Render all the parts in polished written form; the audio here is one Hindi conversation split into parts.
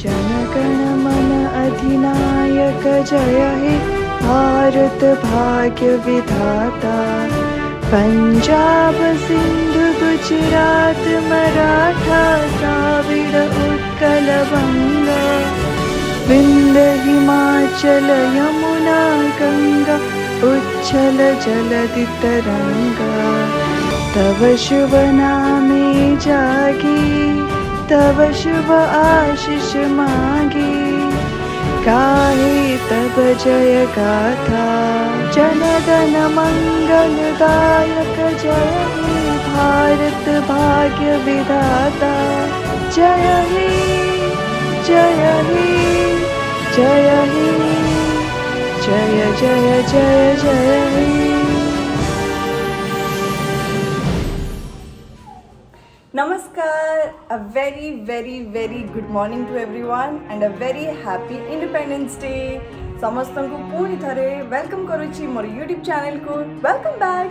जनगण मन अधिनायक जय हे भारत भाग्य विधाता। पंजाब सिंधु गुजरात मराठा द्राविड़ उत्कल बंगा। विंध्य हिमाचल यमुना गंगा उच्छल जलधि तरंगा। तव शुभ नामे जागी तव शुभ आशीष मांगी। गाहे तब जय गाथा जनगण मंगलदायक जय हे भारत भाग्य विधाता। जय हे जय हे जय हे जय जय जय जय हे। Namaskar, a very good morning to everyone and a very happy Independence Day. समस्तन को पुणी थरे वेलकम करुची मोर यूट्यूब चैनल को। Welcome back.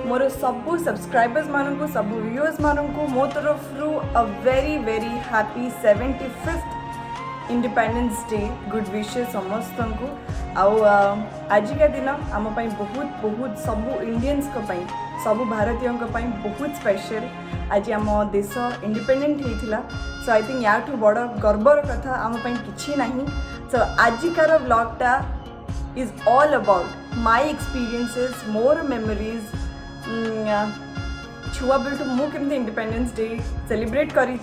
मोर सबू सब्सक्राइबर्स मानन को सबू व्यूअर्स मानन को मो तरफ रु a very happy 75th Independence Day good wishes समस्तन को। आज का दिन आम बहुत सबू इंडियंस को पाई सबू भारतीयों को पाई बहुत स्पेशल। आज आम देश इंडिपेंडेंट होता। सो आई थिंक या बड़ गर्वर कथा आम कि ना। सो आजिकार व्लॉगटा is all about my experiences मोर मेमोरीज। छुआ बेलू मुझे इंडिपेंडेंस डे सेलिब्रेट करी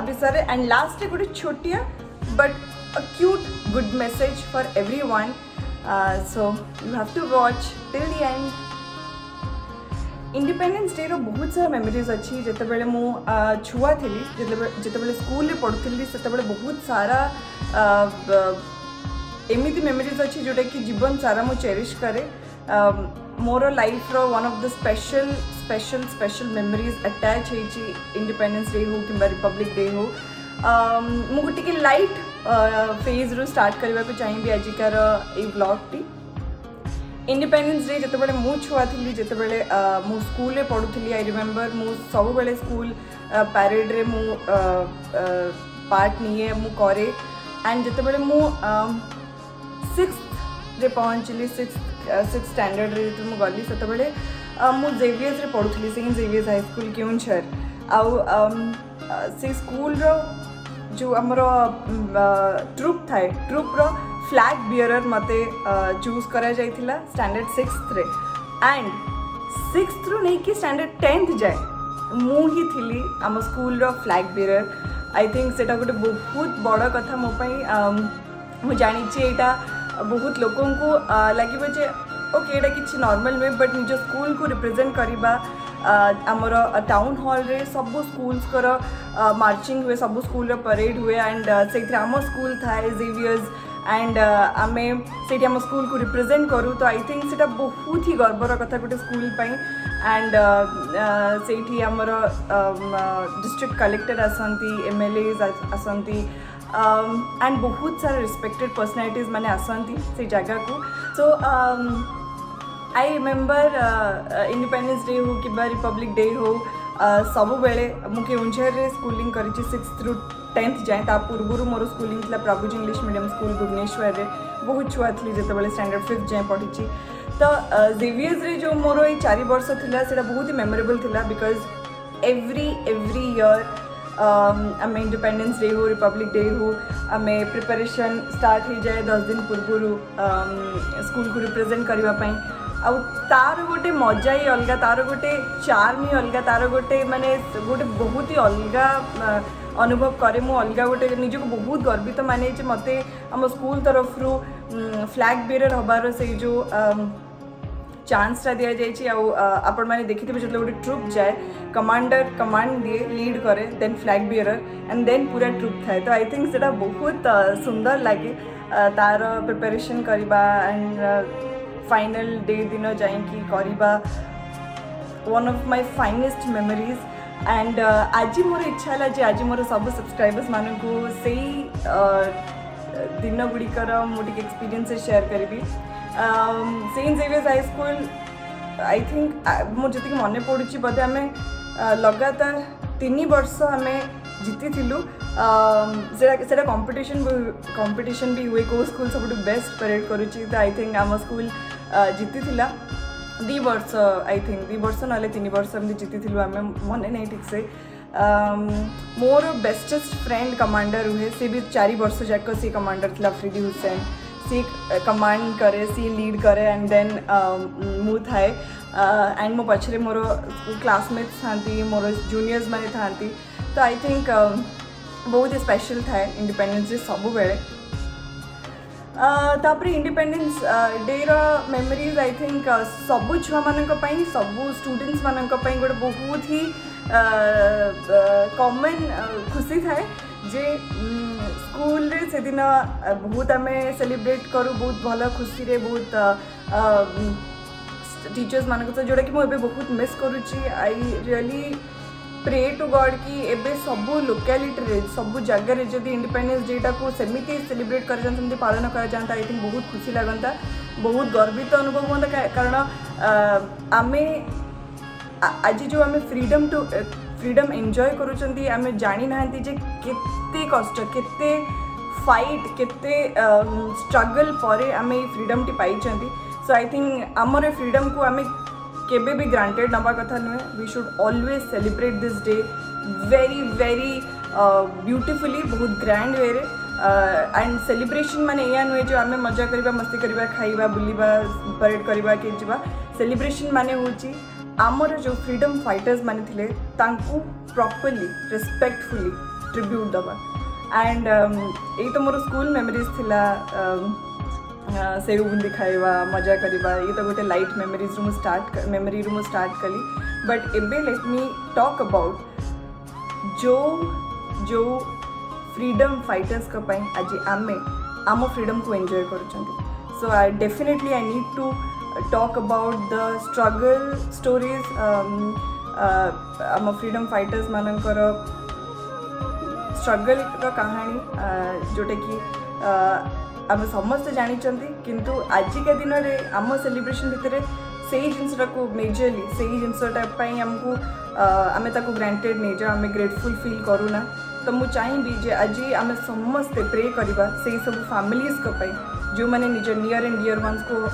विषय एंड लास्ट गोटे छोटिया but a cute good message for everyone. So you have to watch till the end. Independence Day रो बहुत सारा मेमोरीज अच्छी। जिते बेले मु छुआ थी जिते बेले स्कूल रे पढ़ुली से बहुत सारा एमिति मेमोरीज अच्छी जोटा कि जीवन सारा मु चेरिश करे। मोर लाइफ रो one of the special memories attach होइची इंडिपेंडेंस डे हो कि रिपब्लिक डे हो। मुझे टिके लाइट फेज रू स्टार्ट करने को चाहिए आजिकार ये ब्लॉग टी। इंडिपेंडेंस डे जिते बड़े मु छुआ थी जिते बड़े मु स्कूल रे पढ़ुली। आई रिमेंबर मु सब बेले स्कूल पैरेड रे मु पार्ट निए मु करे। एंड जिते बड़े मु 6th रे पहुँचली 6th स्टैंडर्ड रे मु गली से बड़े मु जेवियर्स रे पढ़ुली Saint Xavier's High School Keonjhar. से स्कूल रो जो आमर ट्रुप थाए ट्रुप रो फ्लैग बियरर मते चूज करा जाइथिला स्टैंडर्ड 6th रे। एंड 6th रू नहीं कि स्टैंडर्ड 10th जाए मु ही थिली आम स्कूल रो फ्लैग बियरर। आई थिंक सेटा गोटे बहुत बड़ कथा मो पई। मु जानी एटा बहुत लोकों को लगे जे ओके एटा किछि नॉर्मल नुहे बट निज स्कूल को रिप्रेजेंट करबा। आमर टाउन हॉल रे सबू स्कूल्स कर मार्चिंग हुए सबू स्कूल परेड हुए। एंड से आम स्कूल थाए जेवियर्स एंड आमे से आम स्कूल को रिप्रेजेंट करूँ। तो आई थिंक से बहुत ही गर्वर कथा गोटे स्कूल पाई। एंड से आमर डिस्ट्रिक्ट कलेक्टर आसती MLAs आसती एंड बहुत सारा रिस्पेक्टेड पर्सनालिटीज मैंने आसती से जगह को। सो आई रिमेंबर इंडिपेंडेंस डे हो कि रिपब्लिक डे हो सबु बेले मु केउंझर रे स्कूलिंग करी 6th रू 10th जाए। ता पूर्व मोर स्कूलिंग थी प्रभुजी इंग्लिश मीडियम स्कूल भुवनेश्वर रे बहुत छुआ थी जिते बेले स्टैंडर्ड 5th जाए पढ़ी। तो जेवियर्स रे जो मोर ये 4 वर्ष थिला सेटा बहुत ही मेमोरेबल थिला बिकॉज एवरी ईयर आम इंडिपेंडेंस डे हो रिपब्लिक डे हो आम प्रिपरेशन स्टार्ट हो जाए 10 दिन पूर्व स्कूल को रिप्रेजेंट करने। आउ तार गोटे मजा ही अलग तार गोटे चार्म ही अलग तार गोटे माने गोटे बहुत ही अलग अनुभव करे। मु अलग गोटे निज को बहुत गर्वित तो माने मते आम स्कूल तरफ रू फ्लैग बियरर हबार से जो चांसटा दि जाइए। आपण मैंने देखिथे जो गोटे ट्रुप जाए कमांडर कमांड दिए लीड करे then flag bearer and then पूरा ट्रुप थाए। तो आई थिंक से बहुत सुंदर लगे तार प्रिपरेशन करवा एंड फाइनल डे दिन जाइकी करवा one of my finest memories. And आज मोर इच्छा है जे आज मोर सब सब्सक्राइबर्स मानू से दिन गुड़िकर मुझे एक्सपीरियंस शेयर करी। Saint Xavier's High School I think मुझे मन पड़ी बोधे आम लगातार 3 वर्ष आम ଜିତିଥିଲୁ ସେଟା କମ୍ପିଟିशन ବି ହୁଏ କେଉଁ ସ୍କୁଲ୍ ସବୁଠୁ ବେଷ୍ଟ ପରେଡ୍ କରୁଛି ତ ଆଇ ଥିଙ୍କ ଆମ ସ୍କୁଲ୍ ଜିତିଥିଲା 2 ବର୍ଷ आई थिंक 2 वर्ष ना 3 वर्ष एमती जीती आम मन नहीं ठीक से मोर बेस्टेस्ट फ्रेंड कमांडर हुए सी भी 4 वर्ष जाक सी कमांडर थी अफरीदी हुसैन सी कमांड करे सी लीड करे एंड देन मु थाए एंड मो पछरे मोर क्लासमेट्स था मोर जूनियर्स मैंने था तो आई थिंक बहुत ही स्पेशल थाए इंडिपेंडेंस डे सब बेले तापर independence day memories I think सबू छुआ मानी सबू स्टूडेंट्स मानी गोटे बहुत ही कॉमन खुशी थाए जे स्कूल रे से दिन बहुत आम सेलिब्रेट करूँ बहुत भल खुशी रे बहुत टीचर्स मान जोटा कि मुझे बहुत मिस करुच्ची I really pray to God कि एबे सबू लोकालिटी रे सबू जगह जब इंडिपेंडेंस डे को सेमिति सेलिब्रेट कर सेमती पालन कर जाता आई थिंक बहुत खुशी लगता बहुत गर्वित अनुभव होता कारण आम आज जो आम फ्रीडम एंजॉय करूँ आम जानी ना जे केते कष्ट केते फाइट केते स्ट्रगल पर आम फ्रीडम टी पाई सो आई थिंक आमर फ्रीडम को आम केबे भी ग्रांटेड नवा कथा नुहे we should always celebrate this day very very beautifully बहुत ग्रैंड वे एंड सेलिब्रेशन माने या नुहे जो आम मजा करवा मस्ती करवा खाइबा बुलिबा परेड करवा के जीवा सेलिब्रेशन माने होची आमर जो फ्रीडम फाइटर्स माने थिले तांकू प्रॉपर्ली रिस्पेक्टफुली ट्रिब्यूट दबा एंड ये तो मोर स्कूल मेमोरीज थिला सेव बुंदी खाइबा मजा करवा ये तो गोटे लाइट मेमोरीज रू स्टार्ट कली बट एबे लेट मी टॉक अबाउट जो फ्रीडम फाइटर्स का पई आज आमे आम फ्रीडम को एंजॉय करूँ so I definitely I need to talk about the struggle stories आम फ्रीडम फाइटर्स मानकर स्ट्रगल कहानी जोटा कि आम समस्त जानी किंतु आजिका दिन में आम सेलिब्रेशन भितर से जिनसा को मेजरली से जिनसटा आमको आम ग्रांटेड नहीं जाओ आम ग्रेटफुल फील करूना तो मुझे चाहिए जे आज आम समस्ते प्रे करवा से सब फैमिलीज जो मैंने निज नियर एंड डियर वंस को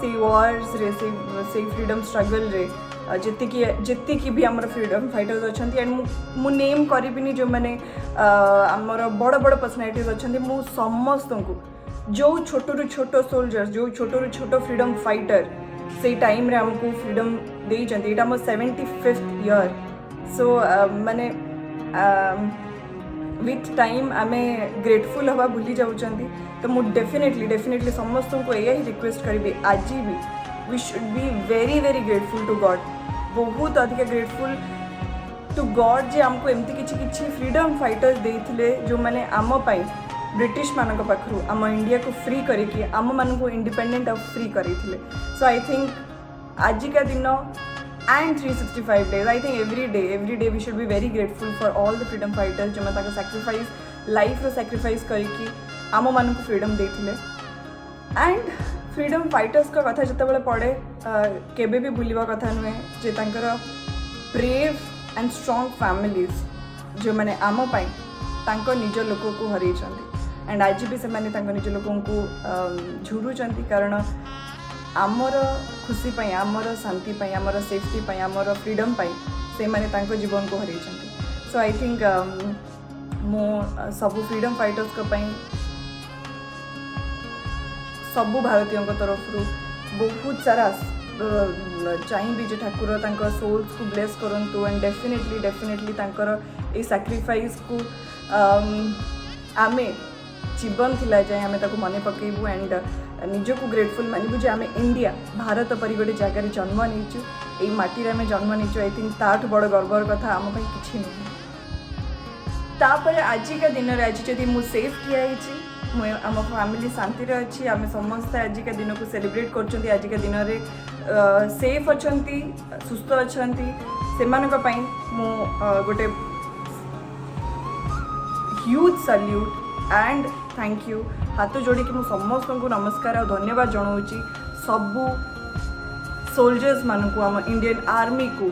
से वार्स रे से फ्रीडम स्ट्रगल रे जी भी आम फ्रीडम फाइटर्स अच्छा एंड मु नेम करी जो मैंने आमर बड़ बड़ पर्सनालिटीज अच्छा मु समस्त को जो छोटू छोट सोल्जर्स जो छोटू छोट फ्रीडम फाइटर से टाइम रे आमको फ्रीडम देइछंती एटा मो 75th ईयर सो माने विथ टाइम आमे ग्रेटफुल हवा भूली जाउछंती तो मु डेफिनेटली समस्त को यही रिक्वेस्ट करी आज भी we should be very very grateful to God बहुत अधिक ग्रेटफुल टू गॉड जे आमको एमती किछि फ्रीडम फाइटर्स देइथिले जो माने आम पाई ब्रिटिश मानक पाखरु आम इंडिया को फ्री करिकि आम मान को इंडिपेंडेंट ऑफ फ्री करिथिले सो आई थिंक आजिका दिन and 365 days I think every day we should be very grateful for all the freedom fighters जो मैं सैक्रिफाइस लाइफ रो सैक्रिफाइस करिकि आम मान को फ्रीडम देइथिले एंड फ्रीडम फाइटर्स का कथा जिते पड़े केबे भी भूलिबा कथा नुहे जे तांकर ब्रेव एंड स्ट्रॉन्ग फैमिलीज जो मैंने आम पाई तांको निज लोक को हरई एंड आज भी से निज लोक को झुरुचंती कारण आमर खुशी पाई आमर शांति पाई आमर सेफ्टी पाई आमर फ्रीडम पाई से माने तांको जीवन को हरई सो आई थिंक मो सब फ्रीडम फाइटर्स को पाई सबू भारतीय तरफ बहुत सारा चाहिए जे ठाकुर तांकर सोल्स को ब्लेस करंतु एंड डेफिनेटली तांकर ए सैक्रिफाइस को आमे जीवन थिला जाए आमे ताको मने पकेबू एंड निज को ग्रेटफुल मानबू जे आमे इंडिया भारत परि गोटे जगार जन्म नहीं यही माटी आम जन्म नहीं आई थिंक ताठ बड़ गर्वर कथा आम कि नहीं तापर आजिका दिन में आज जदि मु सेफ ठिया आम फैमिली शांति अच्छी आम समस्त आजिका दिन को सेलिब्रेट कर आजिका दिन में सेफ अच्छा सुस्थ अच्छा से मु गोटे huge salute and thank you हाथ जोड़ी कि समस्त को नमस्कार और धन्यवाद जनाऊँगी सबू सोल्जर्स मान को आम इंडियन आर्मी को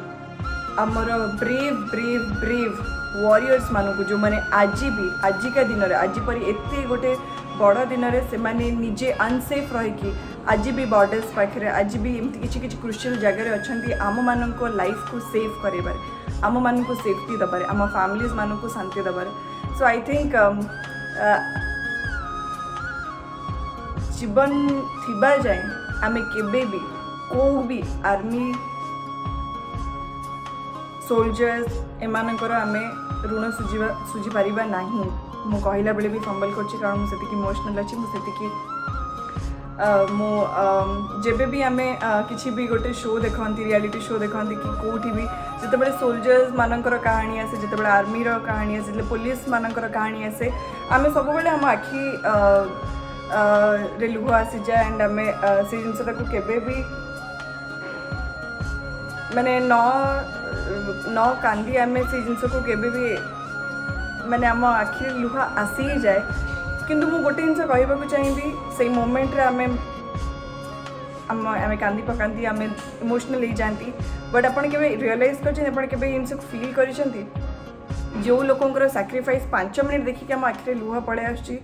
आमर ब्रेव ब्रेव ब्रेव वॉरियर्स मानू जो मैंने आज भी आजिका दिन में आज परी एत गोटे बड़ दिन में से निजे अनसेफ रही आज भी बॉर्डर्स पाखे आज भी एमती किसी किसी क्रुशियल जगह अच्छा आम मान लाइफ को सेव कर आम मान को सेफ्टी दबार आम फैमिलीज मान को शांति दबार सो आई थिंक जीवन थिबा जाए आमे केबे भी को भी आर्मी सोल्जर्स एमानकर आमे ऋण सुझी पारिबा नाही मु कहला बेले भी फंबल करछि कारण मु सेतिकी इमोशनल अछि मु सेतिकी मु जेबे भी आमे किछि भी गोटे शो देखंती रियलिटी शो देखंती कि कोठी भी जतबेले सोल्जर्स मानकर कहानी आसे जतबेले आर्मी रो कहानी आसे जतबेले पुलिस मानकर कहानी आसे आमे सब बेले हम आखि रे लुह आसी जाए एंड आमे से जिनसटा को केबे भी माने न कांदी आमे से जिनस को केबे भी माने आम आखिर लुह आसी ही जाए किंतु मु गोटे जिनस कहवाक चाहिए से मोमेंट रे आमे आमे कांदी पकांदी आमे इमोशनल हो जाती बट आपन केबे रियलाइज कर जिनस फील कर जो लोकंर सैक्रिफाइस 5 मिनट देखिक आम आखिरे लुह पड़े आसो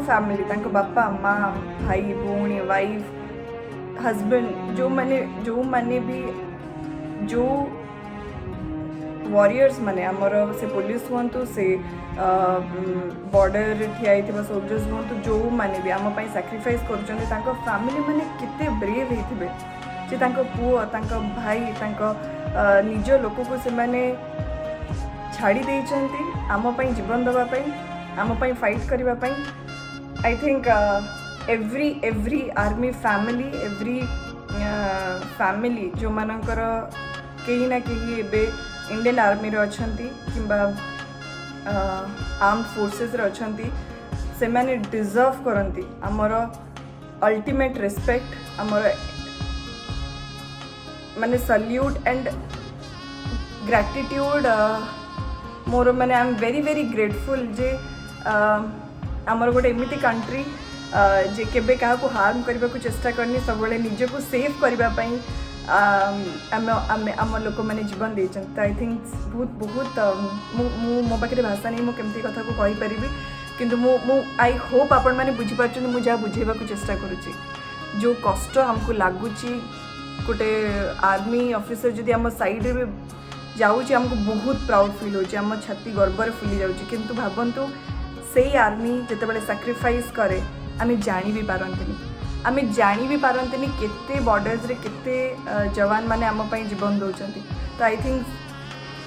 फैमिली बापा माँ भाई भौणी वाइफ हजबैंड जो माने भी जो वॉरियर्स माने आमर से पुलिस हूँ से बॉर्डर ठिया सोल्जर्स हूँ जो माने भी आम सैक्रिफाइस कर फैमिली माने कितने ब्रेव होते जे पुओ भाई निज लोक को से माने छाड़ी देइचंती आम जीवन दवापाई आम फाइट करने आई think every army family every family जो मानकर कहीं ना कहीं एबे इंडियन आर्मी रे अछंती किंबा आर्म्ड फोर्सेस रे अछंती से माने डिजर्व करंती हमर अल्टीमेट रिस्पेक्ट हमर माने सल्यूट एंड ग्रैटिट्यूड मोर माने I am very very grateful जे आमर गोटे एमती कंट्री जे केबे क्या हार्म करने को चेष्टा करनी सब निज को सेफ करने आम लोक मैंने जीवन देते आई थिंक बहुत मो पाखे भाषा नहीं मुझे कथा को कहीपरि किंतु मु आई होप आपण मैंने बुझीपार मुझे बुझेबा चेष्टा करुच्ची जो कष्ट हमको लगुच गोटे आर्मी ऑफिसर जदि आम साइड रे जाऊँगी आमको बहुत प्राउड फील होची आम छाती गर्वर फुली जाऊँगी किंतु भावंतु से आर्मी जितेबाला सैक्रिफाइस करे आमे जानी भी पारंतनी आमे जानी भी पारंतनी केते बॉर्डर्स रे केते जवान माने आम पई जीवन दउचंती तो आई थिंक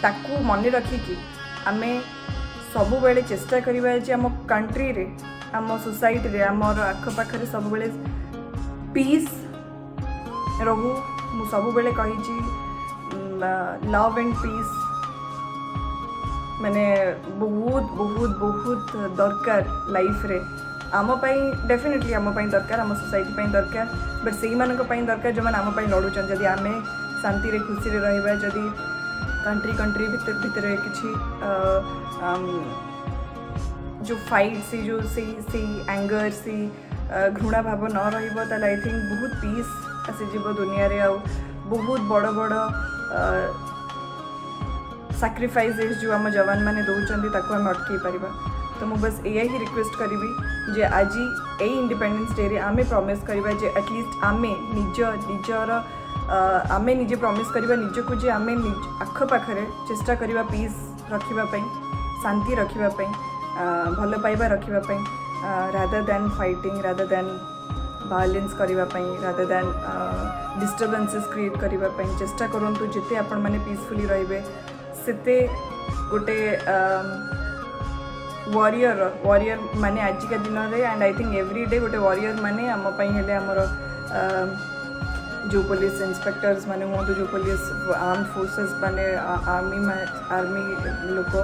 ताकू मन रखिकी आमे सब बेले चेष्टा करिबा जे आम कंट्री रे आम सोसाइटी रे आमर आखपाखरे सब बेले पीस रहू मु सब बेले कहिची लव एंड पीस माने बहुत बहुत बहुत दरकार लाइफ रे आम डेफिनेटली आम दरकार आम सोसाइटी दरकार बट से दरकार जो आम लड़ुचन जदि आम शांति रे खुशी रे रहिबा जदि कंट्री भितर किछि जो फाइट से जो से एंगर से घृणा भाव न रहिबो ताले आई थिंक बहुत पीस आसी जीव दुनिया रे आ बहुत बड़ बड़ सैक्रिफाइसेस जो आम जवान मैंने दौरान ताको आम अटकई पारिबा तो मु बस एया ही रिक्वेस्ट करी जे आज ए इंडिपेंडेंस डे रे आमे प्रॉमिस करिबा जे एटलिस्ट आमे निजर आमे निजे प्रॉमिस करिबा निज को जे आमे आख पाखरे चेष्टा करिबा पीस रखिबा पई शांति रखिबा पई भल पाइबा रखिबा पई rather than fighting rather than violence करिबा पई रादर देन डिस्टर्बेंसेस क्रिएट करिबा पई चेष्टा करंतु जिते आपण माने पीसफुली रहिबे सेते गोटे वॉरियर माने आजिका दिन रे and I think every day गोटे वॉरियर माने आम हेले आमर जो पुलिस इंस्पेक्टर्स माने हूँ जो पुलिस आर्म्ड फोर्सेस माने आर्मी लोक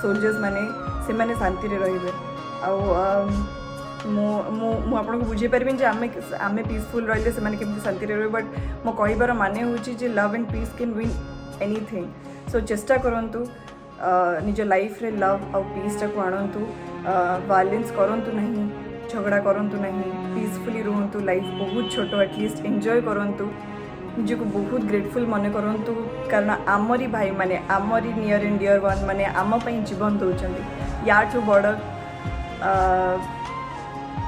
सोल्जर्स माने से माने शांति रे रहिबे मु आपको बुझे पारि आमे पीसफुल रहिले से माने केमती शांति रे रहिबे बट मो कहिबार माने होची जे love and peace can win anything so चेष्टा करंतु निज लाइफ रे लव और पीस टाक आणतु वायलेंस करंतु नहीं झगड़ा करंतु नहीं पीसफुली रुहतु लाइफ बहुत छोटो एटलिस्ट एंजॉय करंतु ନିଜକୁ ବହୁତ ଗ୍ରେଟଫୁଲ୍ ମନେ କରନ୍ତୁ କାରଣ ଆମରି ଭାଇ ମାନେ ଆମରି ନିୟର୍ ଆଣ୍ଡ ଡିୟର୍ ୱାନ୍ ମାନେ ଆମ ପାଇଁ ଜୀବନ ଦେଉଛନ୍ତି ୟାଠୁ ବଡ଼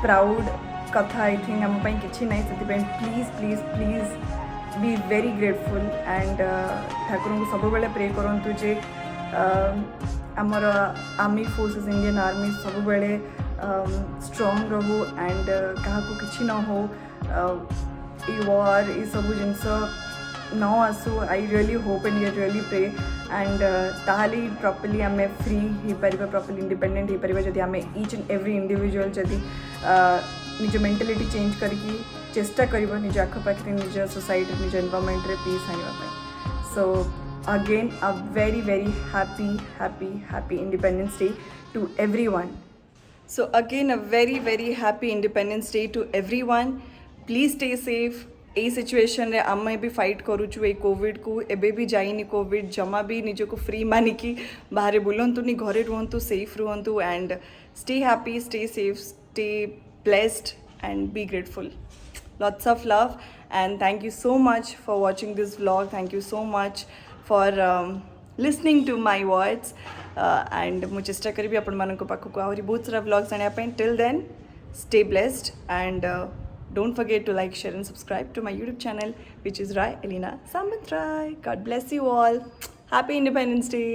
ପ୍ରାଉଡ଼୍ କଥା ଆଇ ଥିଙ୍କ ଆମ ପାଇଁ କିଛି ନାହିଁ ସେଥିପାଇଁ please please please B very grateful and Thakur को सब बेले प्रे करंतु जे आमर आर्मी फोर्सेस इंडियन आर्मी सब बेले स्ट्रॉन्ग रहू एंड क्या किसी न हो वार ये सब जिनस न आसू I really hope and I really pray and ताली प्रॉपर्ली आम फ्री हो पार प्रॉपर्ली इंडिपेंडेंट हो पार जदि आम ईच एंड एवरी इंडिविजुअल जदि निज मेंटालिटी चेंज करके चेष्टा कर निज आखपाखे निज सोसाइटी निज एनवायरमेंट रे पीस आने so again a very very happy happy happy independence day to everyone so again a very very happy independence day to everyone please stay safe ये सिचुएशन रे आम भी फाइट करूँ ये कोविड को एबे भी जाइनी कोविड जमा भी निजको फ्री मानिकी बाहर बुलंतुनी घरे रुहंतु सेफ रुहंतु and stay happy stay safe stay blessed and be grateful. Lots of love and thank you so much for watching this vlog. Thank you so much for listening to my words and mu chesta karibi apan mananko pakku ahuri bahut sara vlogs ania pai. Till then stay blessed and don't forget to like, share and subscribe to my YouTube channel which is Rai Elena Samant Rai. God bless you all. Happy Independence Day.